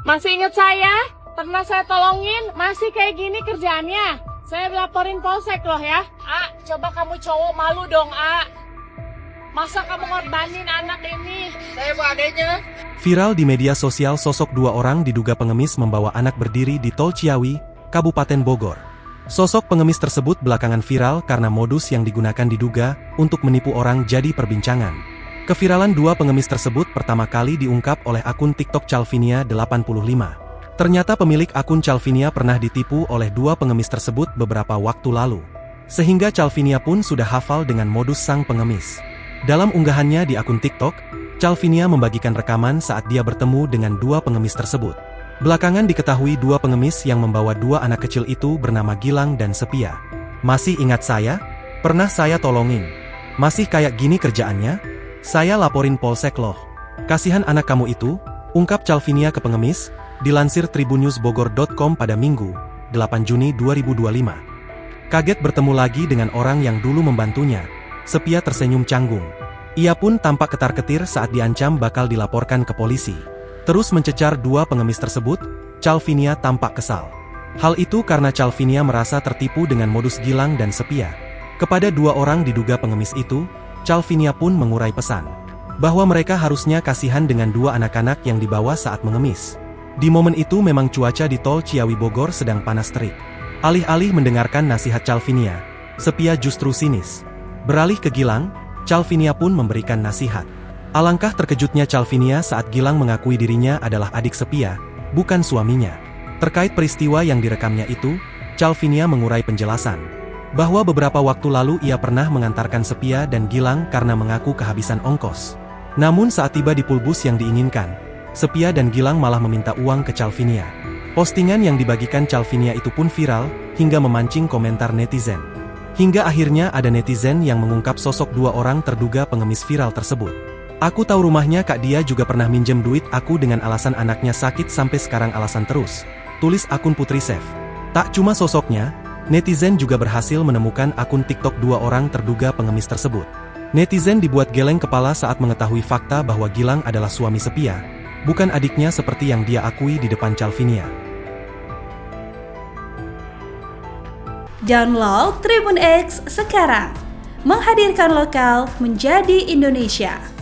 Masih ingat saya? Pernah saya tolongin, masih kayak gini kerjaannya. Saya laporin polsek loh ya. Coba kamu cowok malu dong, Masa kamu ngorbanin anak ini? Saya bu adanya. Viral di media sosial sosok dua orang diduga pengemis membawa anak berdiri di Tol Ciawi, Kabupaten Bogor. Sosok pengemis tersebut belakangan viral karena modus yang digunakan diduga untuk menipu orang jadi perbincangan. Keviralan dua pengemis tersebut pertama kali diungkap oleh akun TikTok Calvinia 85. Ternyata pemilik akun Calvinia pernah ditipu oleh dua pengemis tersebut beberapa waktu lalu. Sehingga Calvinia pun sudah hafal dengan modus sang pengemis. Dalam unggahannya di akun TikTok, Calvinia membagikan rekaman saat dia bertemu dengan dua pengemis tersebut. Belakangan diketahui dua pengemis yang membawa dua anak kecil itu bernama Gilang dan Sepia. Masih ingat saya? Pernah saya tolongin. Masih kayak gini kerjaannya? Saya laporin polsek loh. Kasihan anak kamu itu, ungkap Calvinia ke pengemis, dilansir tribunnewsbogor.com pada Minggu, 8 Juni 2025. Kaget bertemu lagi dengan orang yang dulu membantunya, Sepia tersenyum canggung. Ia pun tampak ketar-ketir saat diancam bakal dilaporkan ke polisi. Terus mencecar dua pengemis tersebut, Calvinia tampak kesal. Hal itu karena Calvinia merasa tertipu dengan modus Gilang dan Sepia. Kepada dua orang diduga pengemis itu, Calvinia pun mengurai pesan bahwa mereka harusnya kasihan dengan dua anak-anak yang dibawa saat mengemis. Di momen itu memang cuaca di Tol Ciawi Bogor sedang panas terik. Alih-alih mendengarkan nasihat Calvinia, Sepia justru sinis. Beralih ke Gilang, Calvinia pun memberikan nasihat. Alangkah terkejutnya Calvinia saat Gilang mengakui dirinya adalah adik Sepia, bukan suaminya. Terkait peristiwa yang direkamnya itu, Calvinia mengurai penjelasan bahwa beberapa waktu lalu ia pernah mengantarkan Sepia dan Gilang karena mengaku kehabisan ongkos. Namun saat tiba di pulbus yang diinginkan, Sepia dan Gilang malah meminta uang ke Calvinia. Postingan yang dibagikan Calvinia itu pun viral, hingga memancing komentar netizen. Hingga akhirnya ada netizen yang mengungkap sosok dua orang terduga pengemis viral tersebut. Aku tahu rumahnya kak, dia juga pernah minjem duit aku dengan alasan anaknya sakit sampai sekarang alasan terus. Tulis akun Putri Chef. Tak cuma sosoknya, netizen juga berhasil menemukan akun TikTok dua orang terduga pengemis tersebut. Netizen dibuat geleng kepala saat mengetahui fakta bahwa Gilang adalah suami Sepia, bukan adiknya seperti yang dia akui di depan Calvinia. Download Tribun X sekarang, menghadirkan lokal menjadi Indonesia.